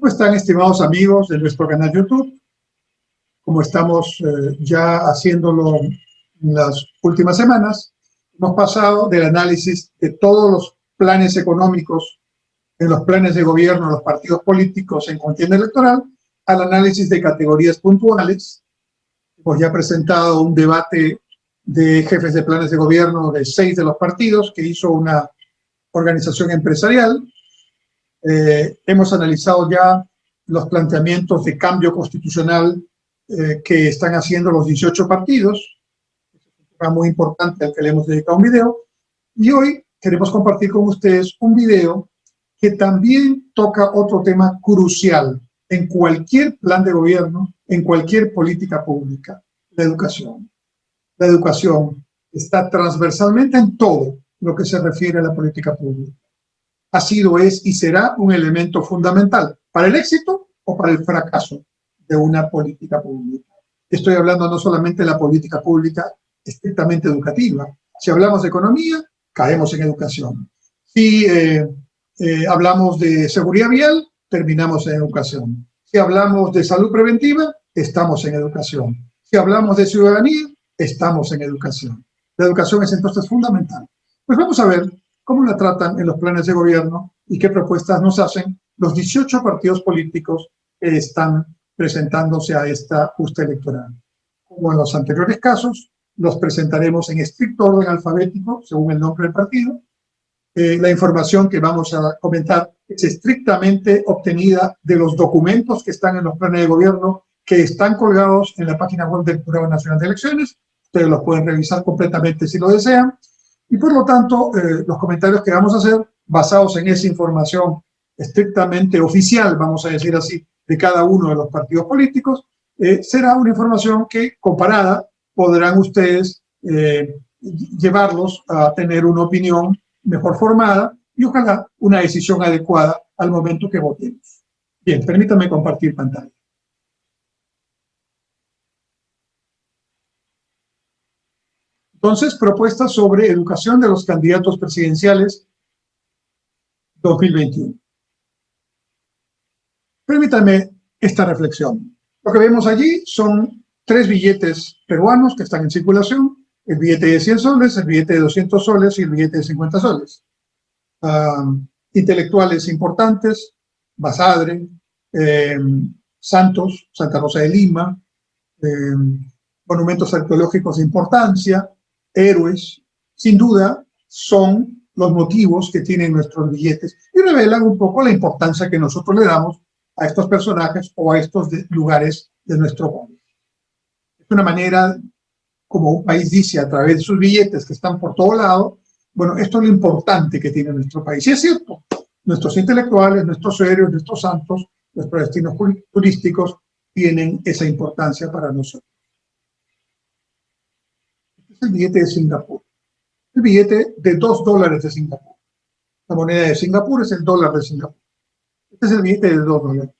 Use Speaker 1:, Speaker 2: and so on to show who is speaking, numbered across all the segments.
Speaker 1: ¿Cómo están, estimados amigos de nuestro canal YouTube? Como estamos ya haciéndolo en las últimas semanas, hemos pasado del análisis de todos los planes económicos, en los planes de gobierno, los partidos políticos en contienda electoral, al análisis de categorías puntuales. Hemos ya presentado un debate de jefes de planes de gobierno de 6 de los partidos que hizo una organización empresarial. Hemos analizado ya los planteamientos de cambio constitucional que están haciendo los 18 partidos. Es un tema muy importante al que le hemos dedicado un video. Y hoy queremos compartir con ustedes un video que también toca otro tema crucial en cualquier plan de gobierno, en cualquier política pública: la educación. La educación está transversalmente en todo lo que se refiere a la política pública. Ha sido, es y será un elemento fundamental para el éxito o para el fracaso de una política pública. Estoy hablando no solamente de la política pública estrictamente educativa. Si hablamos de economía, caemos en educación. Si hablamos de seguridad vial, terminamos en educación. Si hablamos de salud preventiva, estamos en educación. Si hablamos de ciudadanía, estamos en educación. La educación es entonces fundamental. Pues vamos a ver cómo la tratan en los planes de gobierno y qué propuestas nos hacen los 18 partidos políticos que están presentándose a esta justa electoral. Como en los anteriores casos, los presentaremos en estricto orden alfabético, según el nombre del partido. La información que vamos a comentar es estrictamente obtenida de los documentos que están en los planes de gobierno, que están colgados en la página web del Jurado Nacional de Elecciones. Ustedes los pueden revisar completamente si lo desean. Y por lo tanto, los comentarios que vamos a hacer, basados en esa información estrictamente oficial, vamos a decir así, de cada uno de los partidos políticos, será una información que, comparada, podrán ustedes llevarlos a tener una opinión mejor formada y ojalá una decisión adecuada al momento que votemos. Bien, permítanme compartir pantalla. Entonces, propuestas sobre educación de los candidatos presidenciales 2021. Permítanme esta reflexión. Lo que vemos allí son 3 billetes peruanos que están en circulación: el billete de 100 soles, el billete de 200 soles y el billete de 50 soles. Intelectuales importantes: Basadre, Santos, Santa Rosa de Lima, monumentos arqueológicos de importancia, héroes. Sin duda son los motivos que tienen nuestros billetes y revelan un poco la importancia que nosotros le damos a estos personajes o a estos lugares de nuestro país. Es una manera, como un país dice a través de sus billetes que están por todo lado, bueno, esto es lo importante que tiene nuestro país. Y es cierto, nuestros intelectuales, nuestros héroes, nuestros santos, nuestros destinos turísticos tienen esa importancia para nosotros. Este es el billete de Singapur. El billete de $2 de Singapur. La moneda de Singapur es el dólar de Singapur. Este es el billete de $2.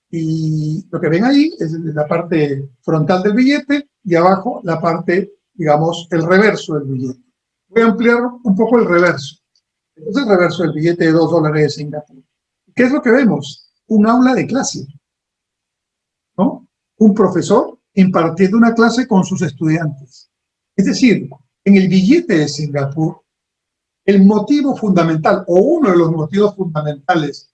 Speaker 1: Y lo que ven ahí es la parte frontal del billete y abajo la parte, digamos, el reverso del billete. Voy a ampliar un poco el reverso. Este es el reverso del billete de $2 de Singapur. ¿Qué es lo que vemos? Un aula de clase, ¿no? Un profesor impartiendo una clase con sus estudiantes. Es decir, en el billete de Singapur, el motivo fundamental o uno de los motivos fundamentales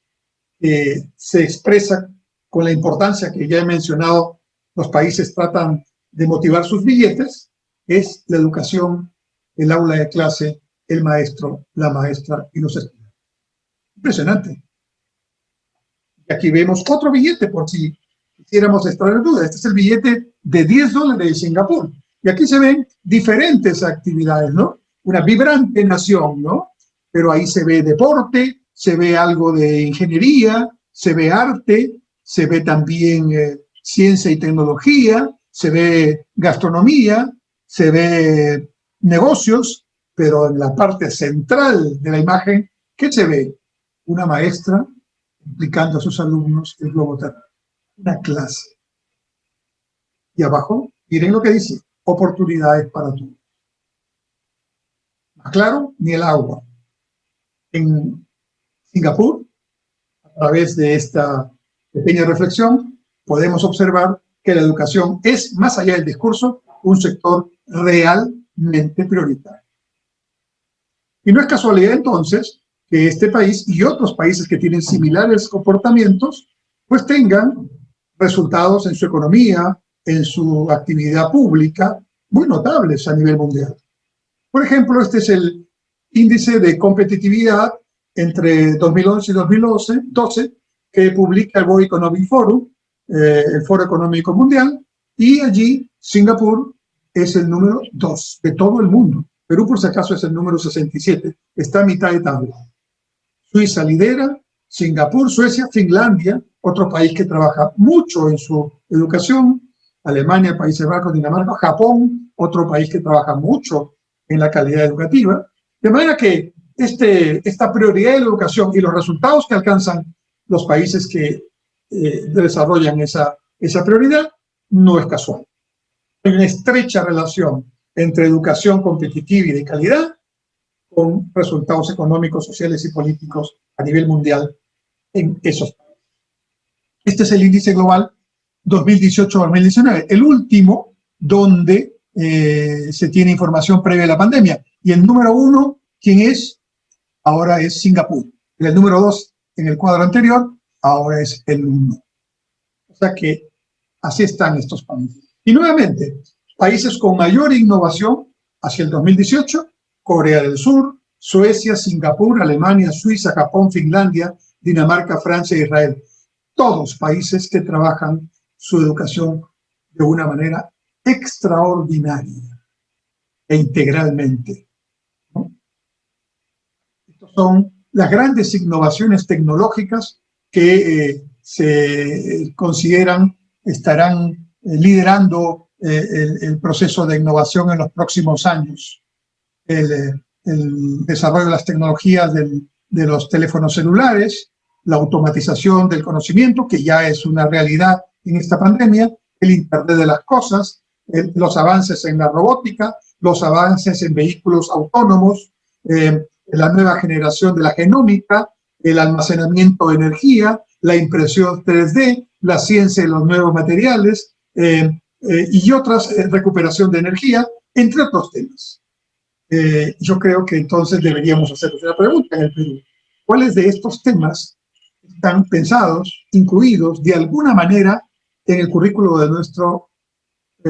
Speaker 1: que se expresa con la importancia que ya he mencionado, los países tratan de motivar sus billetes, es la educación, el aula de clase, el maestro, la maestra y los estudiantes. Impresionante. Y aquí vemos otro billete, por si quisiéramos estar en duda. Este es el billete de $10 de Singapur. Y aquí se ven diferentes actividades, ¿no? Una vibrante nación, ¿no? Pero ahí se ve deporte, se ve algo de ingeniería, se ve arte, se ve también ciencia y tecnología, se ve gastronomía, se ve negocios, pero en la parte central de la imagen, ¿qué se ve? Una maestra explicando a sus alumnos el globo terráqueo. Una clase. Y abajo, miren lo que dice: oportunidades para todos. Más claro, ni el agua. En Singapur, a través de esta pequeña reflexión, podemos observar que la educación es, más allá del discurso, un sector realmente prioritario. Y no es casualidad entonces que este país y otros países que tienen similares comportamientos, pues tengan resultados en su economía, en su actividad pública, muy notables a nivel mundial. Por ejemplo, este es el índice de competitividad entre 2011 y 2012 que publica el World Economic Forum, el Foro Económico Mundial, y allí Singapur es el número 2 de todo el mundo. Perú, por si acaso, es el número 67, está a mitad de tabla. Suiza lidera, Singapur, Suecia, Finlandia, otro país que trabaja mucho en su educación, Alemania, Países Bajos, Dinamarca, Japón, otro país que trabaja mucho en la calidad educativa. De manera que esta prioridad de la educación y los resultados que alcanzan los países que desarrollan esa prioridad no es casual. Hay una estrecha relación entre educación competitiva y de calidad con resultados económicos, sociales y políticos a nivel mundial en esos países. Este es el índice global 2018-2019, el último donde se tiene información previa a la pandemia. Y el número 1, ¿quién es? Ahora es Singapur. Y el número 2 en el cuadro anterior, ahora es el 1. O sea que así están estos países. Y nuevamente, países con mayor innovación hacia el 2018, Corea del Sur, Suecia, Singapur, Alemania, Suiza, Japón, Finlandia, Dinamarca, Francia e Israel. Todos países que trabajan su educación de una manera extraordinaria e integralmente, ¿no? Estas son las grandes innovaciones tecnológicas que se consideran estarán liderando el proceso de innovación en los próximos años. El desarrollo de las tecnologías de los teléfonos celulares, la automatización del conocimiento, que ya es una realidad en esta pandemia, el Internet de las cosas, los avances en la robótica, los avances en vehículos autónomos, la nueva generación de la genómica, el almacenamiento de energía, la impresión 3D, la ciencia de los nuevos materiales y otras, recuperación de energía, entre otros temas. Yo creo que entonces deberíamos hacernos una pregunta en el Perú. ¿Cuáles de estos temas están pensados, incluidos de alguna manera en el currículo de nuestro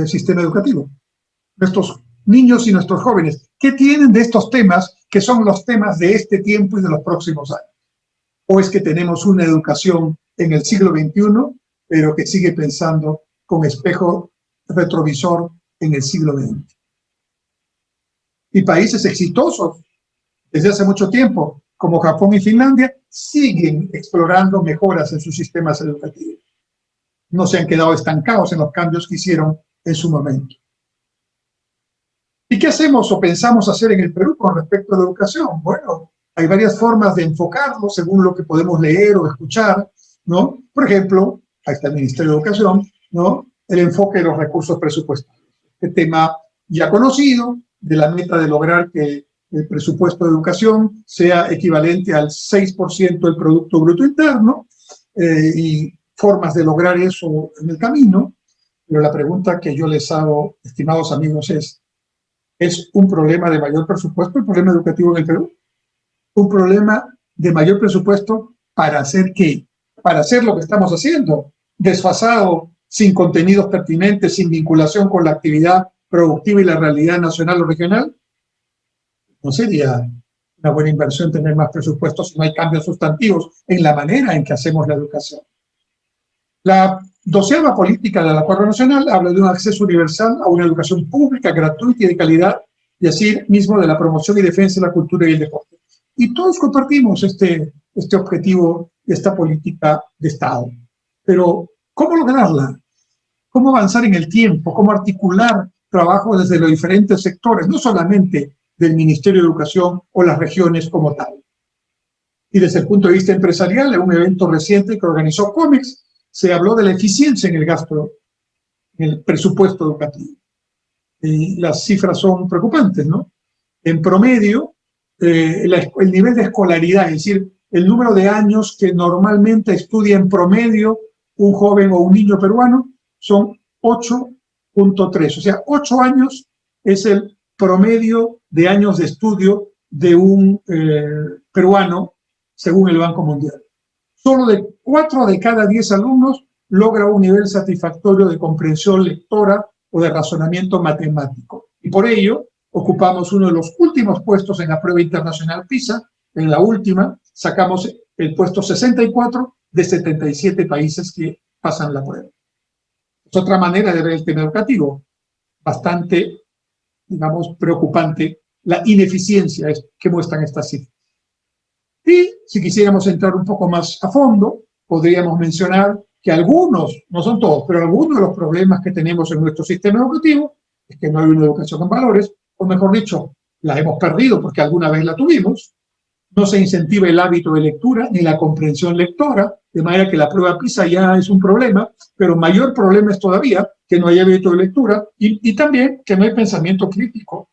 Speaker 1: sistema educativo? Nuestros niños y nuestros jóvenes, ¿qué tienen de estos temas que son los temas de este tiempo y de los próximos años? ¿O es que tenemos una educación en el siglo XXI, pero que sigue pensando con espejo retrovisor en el siglo XX? Y países exitosos desde hace mucho tiempo, como Japón y Finlandia, siguen explorando mejoras en sus sistemas educativos. No se han quedado estancados en los cambios que hicieron en su momento. ¿Y qué hacemos o pensamos hacer en el Perú con respecto a la educación? Bueno, hay varias formas de enfocarlo según lo que podemos leer o escuchar, ¿no? Por ejemplo, ahí está el Ministerio de Educación, ¿no? El enfoque de los recursos presupuestarios. Este tema ya conocido, de la meta de lograr que el presupuesto de educación sea equivalente al 6% del Producto Bruto Interno, y formas de lograr eso en el camino. Pero la pregunta que yo les hago, estimados amigos, ¿es un problema de mayor presupuesto el problema educativo en el Perú? ¿Un problema de mayor presupuesto para hacer qué? Para hacer lo que estamos haciendo, desfasado, sin contenidos pertinentes, sin vinculación con la actividad productiva y la realidad nacional o regional. No sería una buena inversión tener más presupuestos si no hay cambios sustantivos en la manera en que hacemos la educación. La 12ª política del Acuerdo Nacional habla de un acceso universal a una educación pública, gratuita y de calidad, y así mismo de la promoción y defensa de la cultura y el deporte. Y todos compartimos este objetivo, esta política de Estado. Pero, ¿cómo lograrla? ¿Cómo avanzar en el tiempo? ¿Cómo articular trabajo desde los diferentes sectores, no solamente del Ministerio de Educación o las regiones como tal? Y desde el punto de vista empresarial, en un evento reciente que organizó COMEX, se habló de la eficiencia en el gasto, en el presupuesto educativo. Y las cifras son preocupantes, ¿no? En promedio, el nivel de escolaridad, es decir, el número de años que normalmente estudia en promedio un joven o un niño peruano son 8.3. O sea, 8 años es el promedio de años de estudio de un peruano, según el Banco Mundial. Solo de 4 de cada 10 alumnos logra un nivel satisfactorio de comprensión lectora o de razonamiento matemático. Y por ello, ocupamos uno de los últimos puestos en la prueba internacional PISA. En la última, sacamos el puesto 64 de 77 países que pasan la prueba. Es otra manera de ver el tema educativo, bastante, digamos, preocupante, la ineficiencia que muestran estas cifras. Y si quisiéramos entrar un poco más a fondo, podríamos mencionar que algunos, no son todos, pero algunos de los problemas que tenemos en nuestro sistema educativo es que no hay una educación con valores, o mejor dicho, la hemos perdido porque alguna vez la tuvimos. No se incentiva el hábito de lectura ni la comprensión lectora, de manera que la prueba PISA ya es un problema, pero mayor problema es todavía que no hay hábito de lectura y también que no hay pensamiento crítico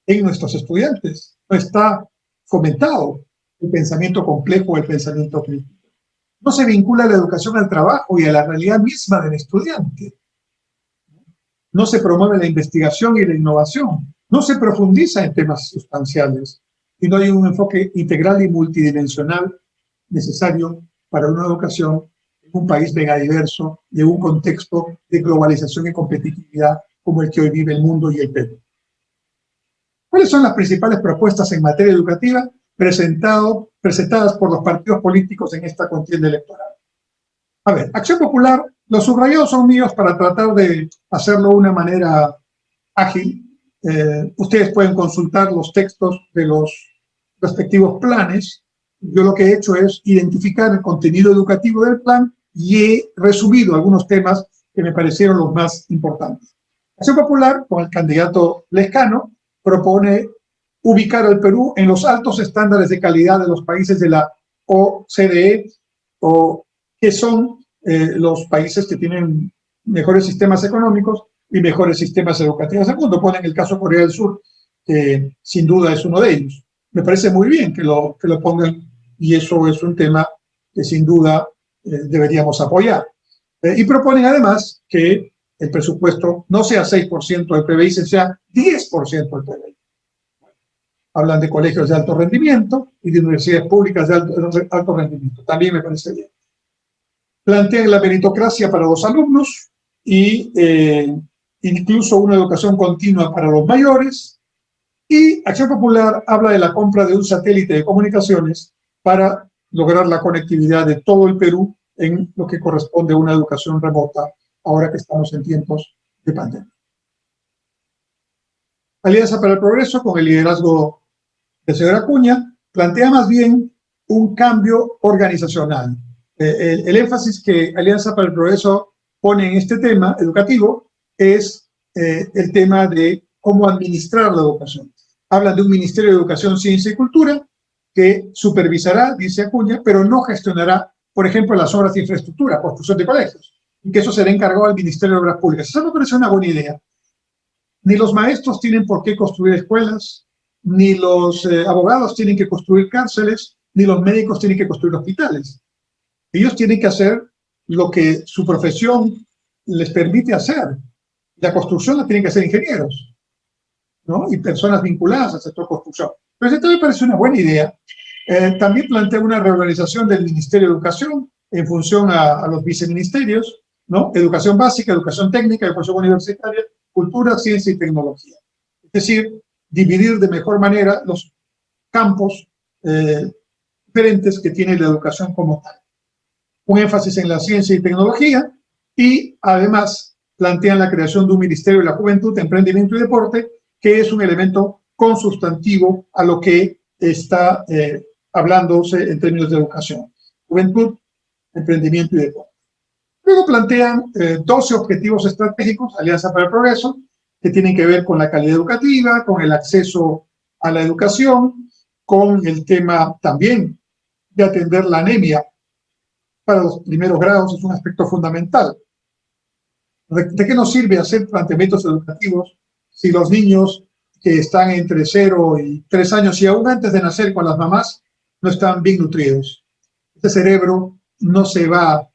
Speaker 1: en nuestros estudiantes. No está fomentado el pensamiento complejo, el pensamiento crítico. No se vincula la educación al trabajo y a la realidad misma del estudiante. No se promueve la investigación y la innovación. No se profundiza en temas sustanciales. Y no hay un enfoque integral y multidimensional necesario para una educación en un país megadiverso y en un contexto de globalización y competitividad como el que hoy vive el mundo y el Perú. ¿Cuáles son las principales propuestas en materia educativa presentadas por los partidos políticos en esta contienda electoral? A ver, Acción Popular, los subrayados son míos para tratar de hacerlo de una manera ágil. Ustedes pueden consultar los textos de los respectivos planes. Yo lo que he hecho es identificar el contenido educativo del plan y he resumido algunos temas que me parecieron los más importantes. Acción Popular, con el candidato Lescano, propone ubicar al Perú en los altos estándares de calidad de los países de la OCDE, o que son los países que tienen mejores sistemas económicos y mejores sistemas educativos del mundo. Ponen el caso de Corea del Sur, que sin duda es uno de ellos. Me parece muy bien que lo pongan y eso es un tema que sin duda deberíamos apoyar. Y proponen además que el presupuesto no sea 6% del PBI, sea 10% del PBI. Hablan de colegios de alto rendimiento y de universidades públicas de alto rendimiento. También me parece bien. Plantean la meritocracia para los alumnos y incluso una educación continua para los mayores. Y Acción Popular habla de la compra de un satélite de comunicaciones para lograr la conectividad de todo el Perú en lo que corresponde a una educación remota, ahora que estamos en tiempos de pandemia. Alianza para el Progreso, con el liderazgo del señor Acuña, plantea más bien un cambio organizacional. El énfasis que Alianza para el Progreso pone en este tema educativo es el tema de cómo administrar la educación. Hablan de un Ministerio de Educación, Ciencia y Cultura que supervisará, dice Acuña, pero no gestionará, por ejemplo, las obras de infraestructura, construcción de colegios, y que eso será encargado al Ministerio de Obras Públicas. Eso me parece una buena idea. Ni los maestros tienen por qué construir escuelas, ni los abogados tienen que construir cárceles, ni los médicos tienen que construir hospitales. Ellos tienen que hacer lo que su profesión les permite hacer. La construcción la tienen que hacer ingenieros, ¿no? Y personas vinculadas al sector construcción. Pero esto me parece una buena idea. También plantea una reorganización del Ministerio de Educación en función a los viceministerios, ¿no? Educación básica, educación técnica, educación universitaria, cultura, ciencia y tecnología. Es decir, dividir de mejor manera los campos diferentes que tiene la educación como tal. Un énfasis en la ciencia y tecnología y además plantean la creación de un Ministerio de la Juventud, Emprendimiento y Deporte, que es un elemento consustantivo a lo que está hablándose en términos de educación. Juventud, emprendimiento y deporte. Luego plantean 12 objetivos estratégicos, Alianza para el Progreso, que tienen que ver con la calidad educativa, con el acceso a la educación, con el tema también de atender la anemia para los primeros grados, es un aspecto fundamental. ¿De qué nos sirve hacer planteamientos educativos si los niños que están entre 0 y 3 años y aún antes de nacer con las mamás no están bien nutridos? Este cerebro no se va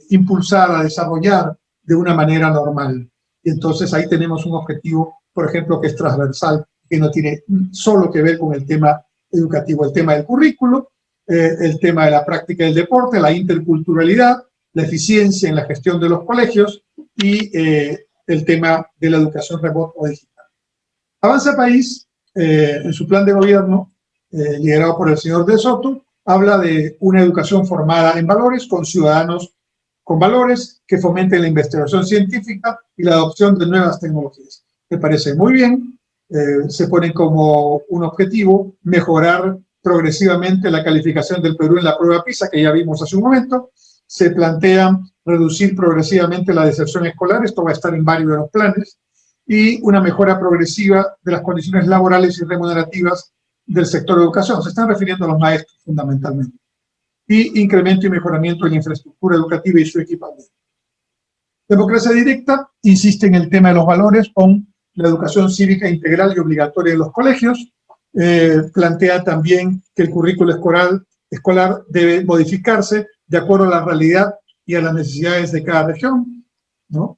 Speaker 1: impulsar, a desarrollar de una manera normal. Y entonces ahí tenemos un objetivo, por ejemplo, que es transversal, que no tiene solo que ver con el tema educativo, el tema del currículo, el tema de la práctica del deporte, la interculturalidad, la eficiencia en la gestión de los colegios y el tema de la educación remota o digital. Avanza País, en su plan de gobierno, liderado por el señor De Soto, habla de una educación formada en valores, con ciudadanos con valores, que fomenten la investigación científica y la adopción de nuevas tecnologías. Me parece muy bien. Se pone como un objetivo mejorar progresivamente la calificación del Perú en la prueba PISA, que ya vimos hace un momento. Se plantea reducir progresivamente la deserción escolar, esto va a estar en varios de los planes, y una mejora progresiva de las condiciones laborales y remunerativas del sector de educación. Se están refiriendo a los maestros fundamentalmente. Y incremento y mejoramiento de la infraestructura educativa y su equipamiento. Democracia Directa insiste en el tema de los valores con la educación cívica integral y obligatoria en los colegios. Plantea también que el currículo escolar debe modificarse de acuerdo a la realidad y a las necesidades de cada región, ¿no?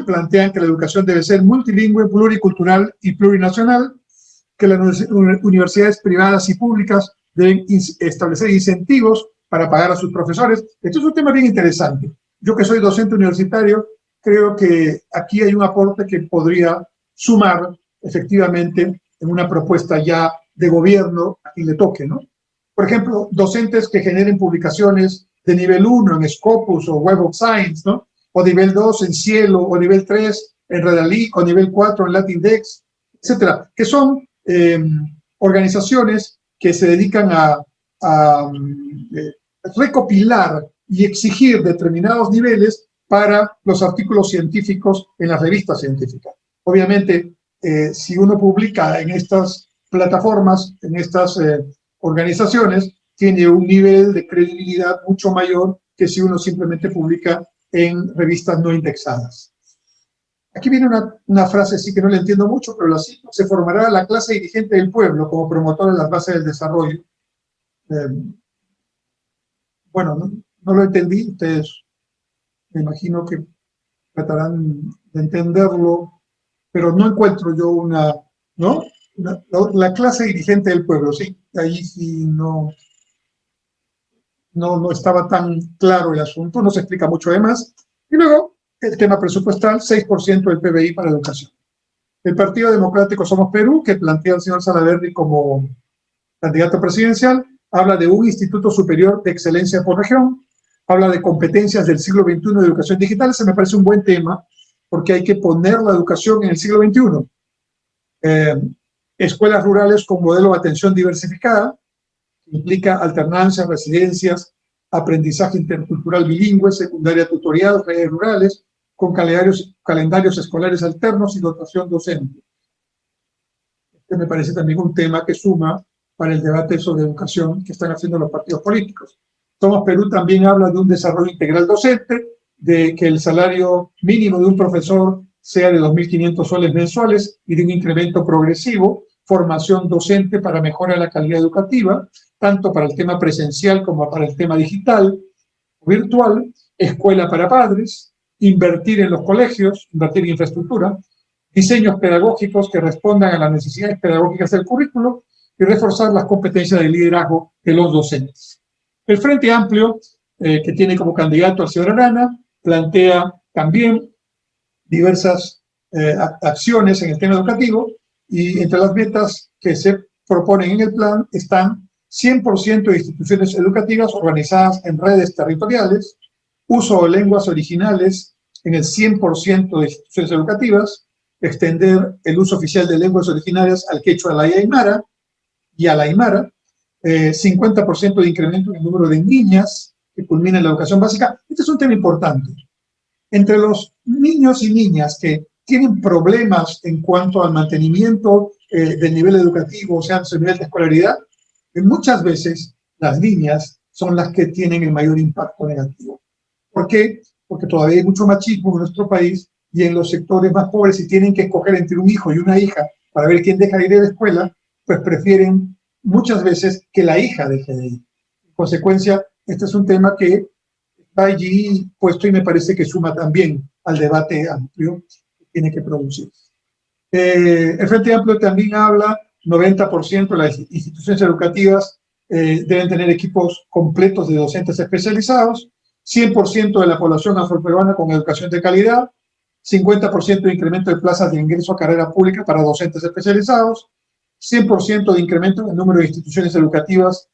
Speaker 1: Plantean que la educación debe ser multilingüe, pluricultural y plurinacional, que las universidades privadas y públicas deben establecer incentivos para pagar a sus profesores. Esto es un tema bien interesante. Yo, que soy docente universitario, creo que aquí hay un aporte que podría sumar efectivamente en una propuesta ya de gobierno a quien le toque, ¿no? Por ejemplo, docentes que generen publicaciones de nivel 1 en Scopus o Web of Science, ¿no? O nivel 2 en Cielo, o nivel 3 en Redalí, o nivel 4 en Latindex, etcétera, que son organizaciones que se dedican a recopilar y exigir determinados niveles para los artículos científicos en las revistas científicas. Obviamente, si uno publica en estas plataformas, en estas organizaciones, tiene un nivel de credibilidad mucho mayor que si uno simplemente publica en revistas no indexadas. Aquí viene una frase sí que no la entiendo mucho, pero la cito: se formará la clase dirigente del pueblo como promotora de las bases del desarrollo. Bueno, no lo entendí, ustedes me imagino que tratarán de entenderlo, pero no encuentro yo ¿no? La clase dirigente del pueblo, sí, ahí sí no estaba tan claro el asunto, no se explica mucho además. Y luego, el tema presupuestal, 6% del PBI para educación. El Partido Democrático Somos Perú, que plantea al señor Salaverry como candidato presidencial, habla de un Instituto Superior de Excelencia por región, habla de competencias del siglo XXI de educación digital. Se me parece un buen tema, porque hay que poner la educación en el siglo XXI. Escuelas rurales con modelo de atención diversificada, que implica alternancia, residencias, aprendizaje intercultural bilingüe, secundaria tutorial, redes rurales, con calendarios escolares alternos y dotación docente. Este me parece también un tema que suma para el debate sobre educación que están haciendo los partidos políticos. Somos Perú también habla de un desarrollo integral docente, de que el salario mínimo de un profesor sea de 2.500 soles mensuales y de un incremento progresivo, formación docente para mejorar la calidad educativa, tanto para el tema presencial como para el tema digital, virtual, escuela para padres, invertir en los colegios, invertir en infraestructura, diseños pedagógicos que respondan a las necesidades pedagógicas del currículo y reforzar las competencias de liderazgo de los docentes. El Frente Amplio, que tiene como candidato al señor Arana, plantea también diversas acciones en el tema educativo, y entre las metas que se proponen en el plan están 100% de instituciones educativas organizadas en redes territoriales, uso de lenguas originales en el 100% de instituciones educativas, extender el uso oficial de lenguas originarias al quechua y a la aymara, 50% de incremento en el número de niñas que culminan la educación básica. Este es un tema importante. Entre los niños y niñas que tienen problemas en cuanto al mantenimiento del nivel educativo, o sea, su nivel de escolaridad, muchas veces las niñas son las que tienen el mayor impacto negativo. ¿Por qué? Porque todavía hay mucho machismo en nuestro país, y en los sectores más pobres, si tienen que escoger entre un hijo y una hija para ver quién deja de ir a la escuela, pues prefieren muchas veces que la hija deje de ir. En consecuencia, este es un tema que va allí puesto y me parece que suma también al debate amplio que tiene que producir. El Frente Amplio también habla, 90% de las instituciones educativas deben tener equipos completos de docentes especializados, 100% de la población afroperuana con educación de calidad, 50% de incremento de plazas de ingreso a carrera pública para docentes especializados, 100% de incremento en el número de instituciones educativas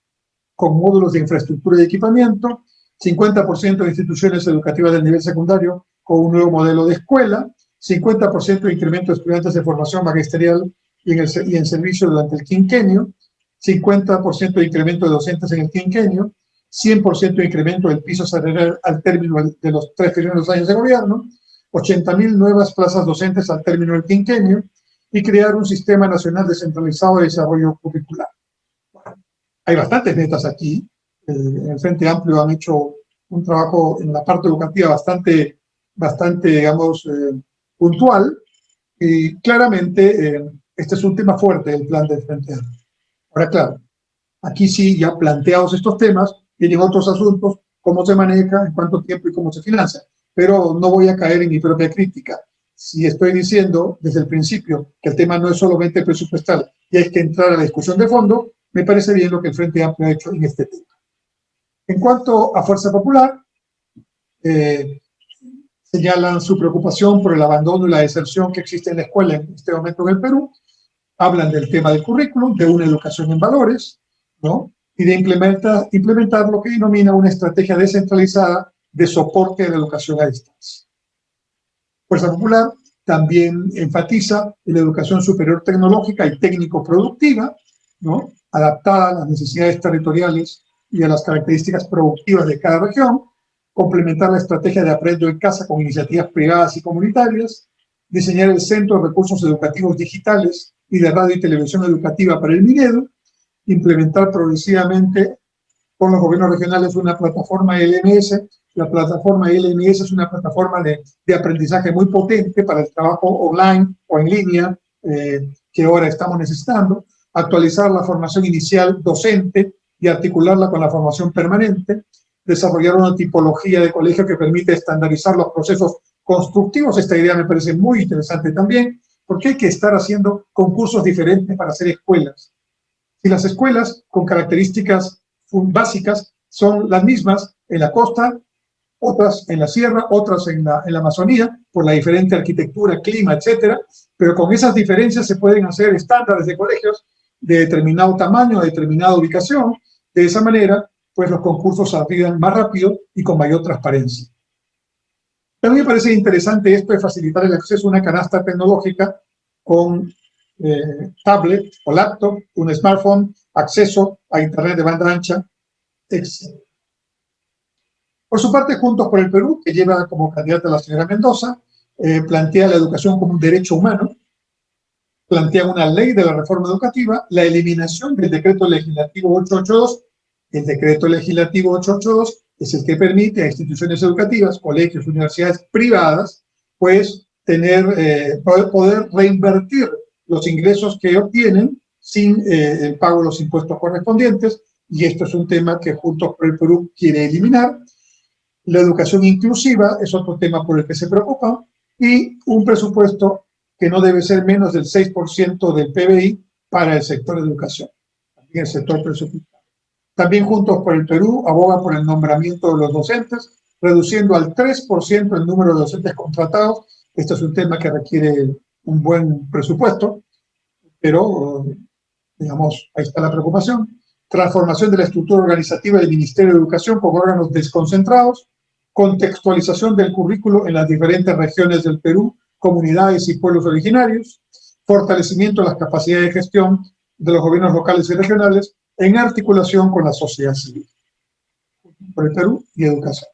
Speaker 1: con módulos de infraestructura y equipamiento, 50% de instituciones educativas del nivel secundario con un nuevo modelo de escuela, 50% de incremento de estudiantes de formación magisterial y en servicio durante el quinquenio, 50% de incremento de docentes en el quinquenio, 100% de incremento del piso salarial al término de los 3 primeros años de gobierno, 80.000 nuevas plazas docentes al término del quinquenio y crear un sistema nacional descentralizado de desarrollo curricular. Hay bastantes metas aquí. En el Frente Amplio han hecho un trabajo en la parte educativa bastante digamos, puntual, y claramente este es un tema fuerte del plan del Frente Amplio. Ahora, claro, aquí sí, ya planteados estos temas, tienen otros asuntos, cómo se maneja, en cuánto tiempo y cómo se financia. Pero no voy a caer en mi propia crítica. Si estoy diciendo desde el principio que el tema no es solamente presupuestal y hay que entrar a la discusión de fondo, me parece bien lo que el Frente Amplio ha hecho en este tema. En cuanto a Fuerza Popular, señalan su preocupación por el abandono y la deserción que existe en la escuela en este momento en el Perú. Hablan del tema del currículum, de una educación en valores, ¿no? Y de implementar lo que denomina una estrategia descentralizada de soporte de la educación a distancia. Fuerza Popular también enfatiza en la educación superior tecnológica y técnico-productiva, ¿no? Adaptada a las necesidades territoriales y a las características productivas de cada región, complementar la estrategia de Aprendo en Casa con iniciativas privadas y comunitarias, diseñar el Centro de Recursos Educativos Digitales y de Radio y Televisión Educativa para el Minedu, implementar progresivamente con los gobiernos regionales una plataforma LMS. La plataforma LMS es una plataforma de aprendizaje muy potente para el trabajo online o en línea que ahora estamos necesitando, actualizar la formación inicial docente y articularla con la formación permanente, desarrollar una tipología de colegio que permite estandarizar los procesos constructivos. Esta idea me parece muy interesante también, porque hay que estar haciendo concursos diferentes para hacer escuelas. Si las escuelas con características básicas son las mismas en la costa, otras en la sierra, otras en la Amazonía, por la diferente arquitectura, clima, etcétera, pero con esas diferencias se pueden hacer estándares de colegios de determinado tamaño, de determinada ubicación. De esa manera, pues los concursos saldrían más rápido y con mayor transparencia. También me parece interesante esto de facilitar el acceso a una canasta tecnológica con tablet o laptop, un smartphone, acceso a internet de banda ancha, etc. Por su parte, Juntos por el Perú, que lleva como candidata a la señora Mendoza, plantea la educación como un derecho humano, plantea una ley de la reforma educativa, la eliminación del decreto legislativo 882. El decreto legislativo 882 es el que permite a instituciones educativas, colegios, universidades privadas, pues poder reinvertir los ingresos que obtienen sin el pago de los impuestos correspondientes, y esto es un tema que Juntos por el Perú quiere eliminar. La educación inclusiva es otro tema por el que se preocupa, y un presupuesto que no debe ser menos del 6% del PBI para el sector de educación, también el sector presupuestario. También Juntos por el Perú aboga por el nombramiento de los docentes, reduciendo al 3% el número de docentes contratados. Este es un tema que requiere un buen presupuesto, pero, digamos, ahí está la preocupación. Transformación de la estructura organizativa del Ministerio de Educación con órganos desconcentrados, contextualización del currículo en las diferentes regiones del Perú, comunidades y pueblos originarios, fortalecimiento de las capacidades de gestión de los gobiernos locales y regionales en articulación con la sociedad civil. Por el Perú y educación.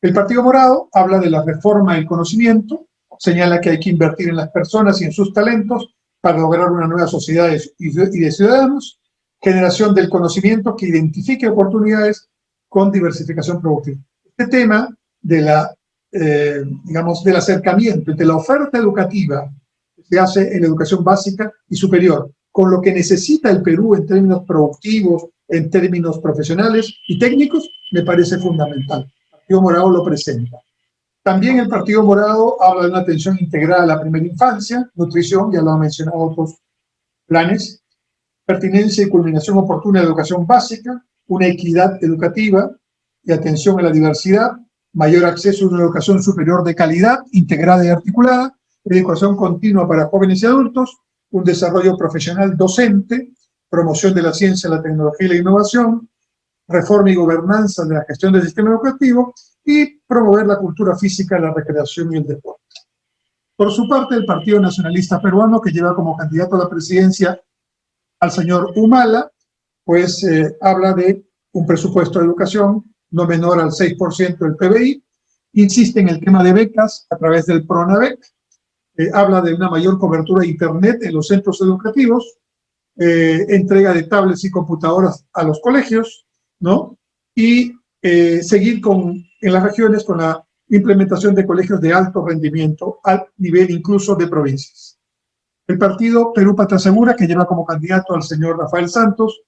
Speaker 1: El Partido Morado habla de la reforma del conocimiento, señala que hay que invertir en las personas y en sus talentos para lograr una nueva sociedad y de ciudadanos, generación del conocimiento que identifique oportunidades con diversificación productiva. Este tema de digamos, del acercamiento entre la oferta educativa que se hace en la educación básica y superior, con lo que necesita el Perú en términos productivos, en términos profesionales y técnicos, me parece fundamental. Partido Morado lo presenta. También el Partido Morado habla de una atención integral a la primera infancia, nutrición, ya lo han mencionado otros planes, pertinencia y culminación oportuna de educación básica, una equidad educativa y atención a la diversidad, mayor acceso a una educación superior de calidad, integrada y articulada, educación continua para jóvenes y adultos, un desarrollo profesional docente, promoción de la ciencia, la tecnología y la innovación, reforma y gobernanza de la gestión del sistema educativo y promover la cultura física, la recreación y el deporte. Por su parte, el Partido Nacionalista Peruano, que lleva como candidato a la presidencia al señor Humala, pues habla de un presupuesto de educación no menor al 6% del PBI, insiste en el tema de becas a través del PRONAVEC, habla de una mayor cobertura de Internet en los centros educativos, entrega de tablets y computadoras a los colegios, ¿no? Y seguir en las regiones con la implementación de colegios de alto rendimiento al nivel incluso de provincias. El partido Perú Patria Segura, que lleva como candidato al señor Rafael Santos,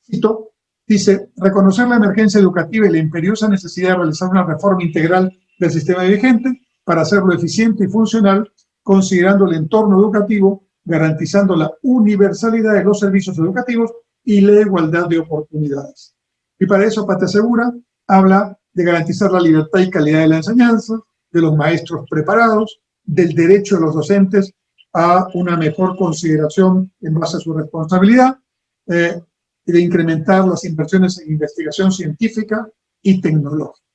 Speaker 1: cito, dice, reconocer la emergencia educativa y la imperiosa necesidad de realizar una reforma integral del sistema vigente para hacerlo eficiente y funcional, considerando el entorno educativo, garantizando la universalidad de los servicios educativos y la igualdad de oportunidades. Y para eso Patria Segura habla de garantizar la libertad y calidad de la enseñanza, de los maestros preparados, del derecho de los docentes a una mejor consideración en base a su responsabilidad, y de incrementar las inversiones en investigación científica y tecnológica.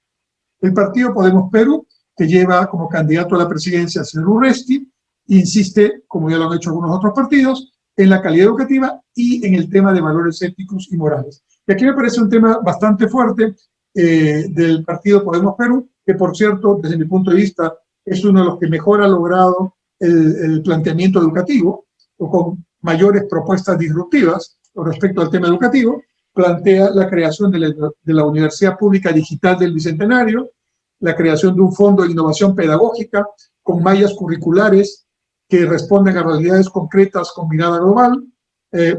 Speaker 1: El partido Podemos Perú, que lleva como candidato a la presidencia al señor Urresti, insiste, como ya lo han hecho algunos otros partidos, en la calidad educativa y en el tema de valores éticos y morales. Y aquí me parece un tema bastante fuerte del partido Podemos Perú, que por cierto, desde mi punto de vista, es uno de los que mejor ha logrado el planteamiento educativo, o con mayores propuestas disruptivas con respecto al tema educativo, plantea la creación de la Universidad Pública Digital del Bicentenario, la creación de un fondo de innovación pedagógica con mallas curriculares que responden a realidades concretas con mirada global,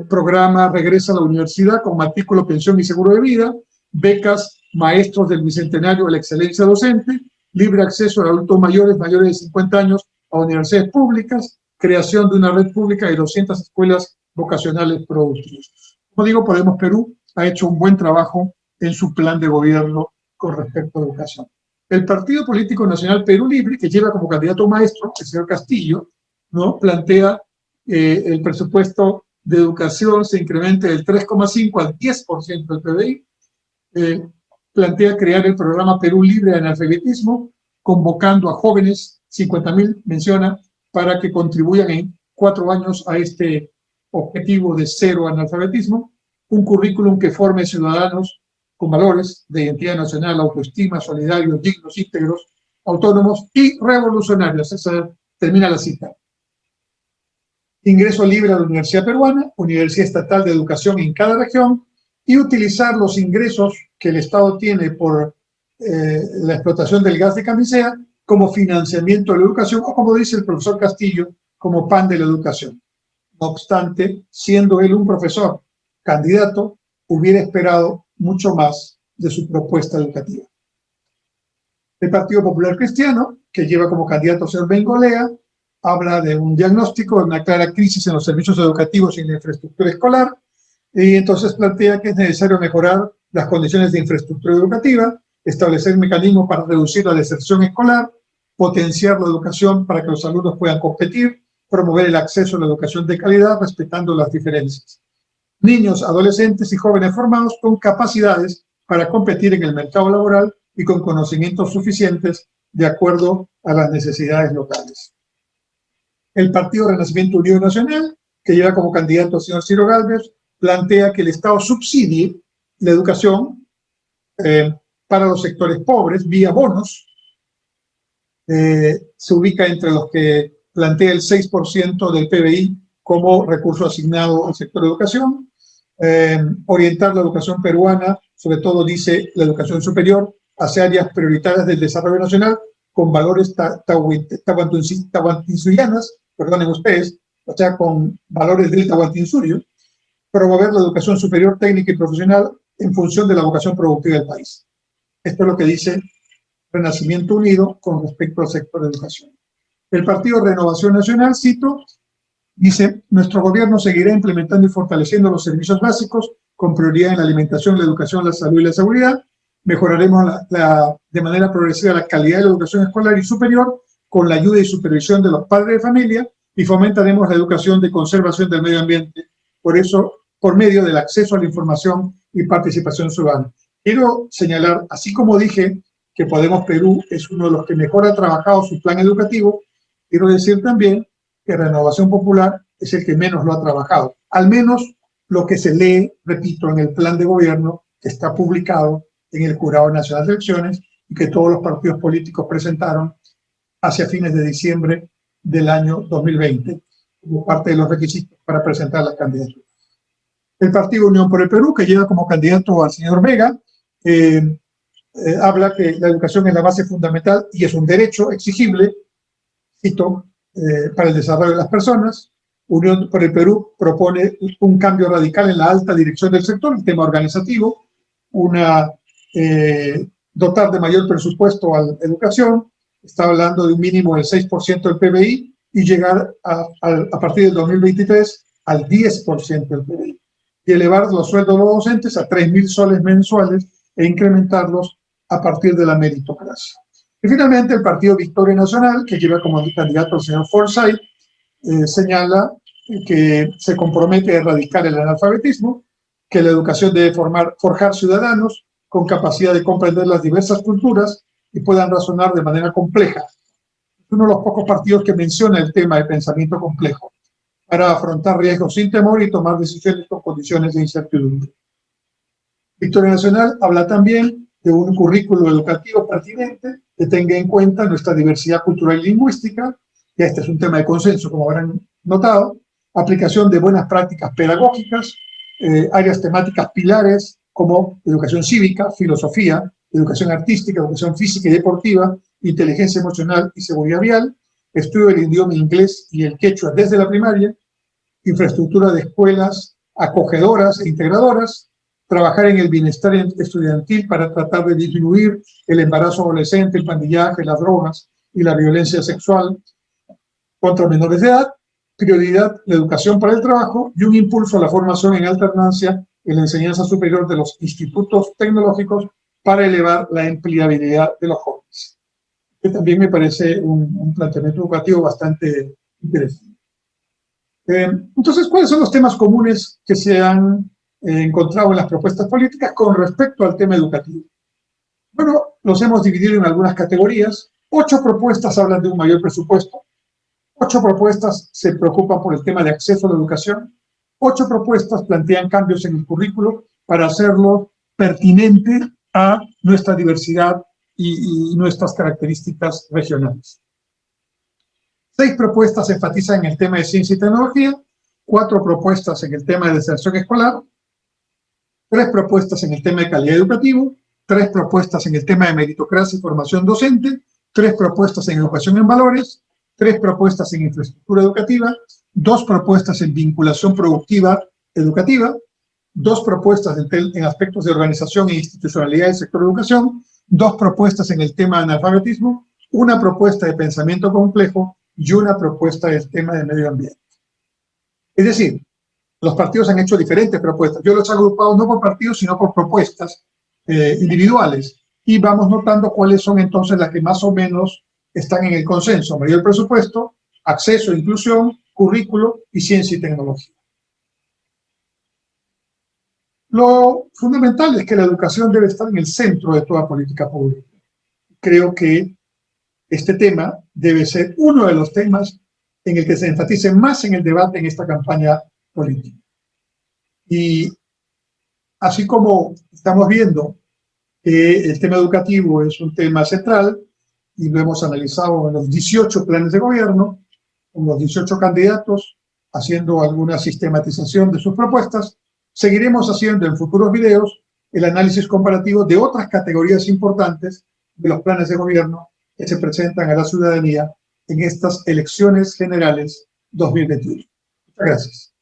Speaker 1: programa Regresa a la Universidad con matrícula, pensión y seguro de vida, becas maestros del Bicentenario a la excelencia docente, libre acceso a adultos mayores de 50 años a universidades públicas, creación de una red pública de 200 escuelas vocacionales productivas. Como digo, Podemos Perú ha hecho un buen trabajo en su plan de gobierno con respecto a educación. El Partido Político Nacional Perú Libre, que lleva como candidato maestro, el señor Castillo, ¿no? Plantea el presupuesto de educación se incremente del 3,5 al 10% del PBI, plantea crear el programa Perú Libre de Analfabetismo, convocando a jóvenes, 50.000 menciona, para que contribuyan en 4 años a este objetivo de cero analfabetismo, un currículum que forme ciudadanos con valores de identidad nacional, autoestima, solidarios, dignos, íntegros, autónomos y revolucionarios. Esa termina la cita. Ingreso libre a la Universidad Peruana, Universidad Estatal de Educación en cada región, y utilizar los ingresos que el Estado tiene por la explotación del gas de camisea como financiamiento de la educación, o como dice el profesor Castillo, como pan de la educación. No obstante, siendo él un profesor candidato, hubiera esperado mucho más de su propuesta educativa. El Partido Popular Cristiano, que lleva como candidato al señor Bengolea, habla de un diagnóstico de una clara crisis en los servicios educativos y en la infraestructura escolar, y entonces plantea que es necesario mejorar las condiciones de infraestructura educativa, establecer mecanismos para reducir la deserción escolar, potenciar la educación para que los alumnos puedan competir, promover el acceso a la educación de calidad respetando las diferencias. Niños, adolescentes y jóvenes formados con capacidades para competir en el mercado laboral y con conocimientos suficientes de acuerdo a las necesidades locales. El Partido Renacimiento Unido Nacional, que lleva como candidato al señor Ciro Gálvez, plantea que el Estado subsidie la educación para los sectores pobres vía bonos. Se ubica entre los que plantea el 6% del PBI como recurso asignado al sector de educación. Orientar la educación peruana, sobre todo dice la educación superior, hacia áreas prioritarias del desarrollo nacional con valores tahuantinsuyanas, perdonen ustedes, o sea, con valores del tahuantinsurio, promover la educación superior técnica y profesional en función de la vocación productiva del país. Esto es lo que dice Renacimiento Unido con respecto al sector de educación. El Partido Renovación Nacional, cito, dice: nuestro gobierno seguirá implementando y fortaleciendo los servicios básicos con prioridad en la alimentación, la educación, la salud y la seguridad. Mejoraremos de manera progresiva la calidad de la educación escolar y superior con la ayuda y supervisión de los padres de familia, y fomentaremos la educación de conservación del medio ambiente, por medio del acceso a la información y participación ciudadana. Quiero señalar, así como dije que Podemos Perú es uno de los que mejor ha trabajado su plan educativo, quiero decir también que Renovación Popular es el que menos lo ha trabajado. Al menos lo que se lee, repito, en el plan de gobierno que está publicado en el Jurado Nacional de Elecciones y que todos los partidos políticos presentaron hacia fines de diciembre del año 2020 como parte de los requisitos para presentar las candidaturas. El Partido Unión por el Perú, que lleva como candidato al señor Vega, habla que la educación es la base fundamental y es un derecho exigible, cito, para el desarrollo de las personas. Unión por el Perú propone un cambio radical en la alta dirección del sector, el tema organizativo, dotar de mayor presupuesto a la educación, está hablando de un mínimo del 6% del PBI y llegar a partir del 2023 al 10% del PBI, y elevar los sueldos de los docentes a 3.000 soles mensuales e incrementarlos a partir de la meritocracia. Y finalmente el Partido Victoria Nacional, que lleva como candidato al señor Forsyth, señala que se compromete a erradicar el analfabetismo, que la educación debe forjar ciudadanos con capacidad de comprender las diversas culturas y puedan razonar de manera compleja. Es uno de los pocos partidos que menciona el tema de pensamiento complejo para afrontar riesgos sin temor y tomar decisiones con condiciones de incertidumbre. Victoria Nacional habla también de un currículo educativo pertinente que tenga en cuenta nuestra diversidad cultural y lingüística, y este es un tema de consenso, como habrán notado, aplicación de buenas prácticas pedagógicas, áreas temáticas pilares como educación cívica, filosofía, educación artística, educación física y deportiva, inteligencia emocional y seguridad vial, estudio del idioma inglés y el quechua desde la primaria, infraestructura de escuelas acogedoras e integradoras, trabajar en el bienestar estudiantil para tratar de disminuir el embarazo adolescente, el pandillaje, las drogas y la violencia sexual contra menores de edad, prioridad la educación para el trabajo y un impulso a la formación en alternancia en la enseñanza superior de los institutos tecnológicos para elevar la empleabilidad de los jóvenes. Que también me parece un planteamiento educativo bastante interesante. Entonces, ¿cuáles son los temas comunes que se han encontrado en las propuestas políticas con respecto al tema educativo? Bueno, los hemos dividido en algunas categorías. 8 propuestas hablan de un mayor presupuesto. 8 propuestas se preocupan por el tema de acceso a la educación. 8 propuestas plantean cambios en el currículo para hacerlo pertinente a nuestra diversidad y nuestras características regionales. 6 propuestas enfatizan en el tema de ciencia y tecnología, 4 propuestas en el tema de deserción escolar, 3 propuestas en el tema de calidad educativa, 3 propuestas en el tema de meritocracia y formación docente, 3 propuestas en educación en valores, 3 propuestas en infraestructura educativa, 2 propuestas en vinculación productiva educativa, 2 propuestas en aspectos de organización e institucionalidad del sector de educación, 2 propuestas en el tema de analfabetismo, 1 propuesta de pensamiento complejo y 1 propuesta del tema de medio ambiente. Es decir, los partidos han hecho diferentes propuestas. Yo los he agrupado no por partidos, sino por propuestas individuales. Y vamos notando cuáles son entonces las que más o menos están en el consenso: mayor presupuesto, acceso e inclusión, currículo y ciencia y tecnología. Lo fundamental es que la educación debe estar en el centro de toda política pública. Creo que este tema debe ser uno de los temas en el que se enfatice más en el debate en esta campaña política. Y así como estamos viendo que el tema educativo es un tema central, y lo hemos analizado en los 18 planes de gobierno, con los 18 candidatos, haciendo alguna sistematización de sus propuestas, seguiremos haciendo en futuros videos el análisis comparativo de otras categorías importantes de los planes de gobierno que se presentan a la ciudadanía en estas elecciones generales 2021. Muchas gracias.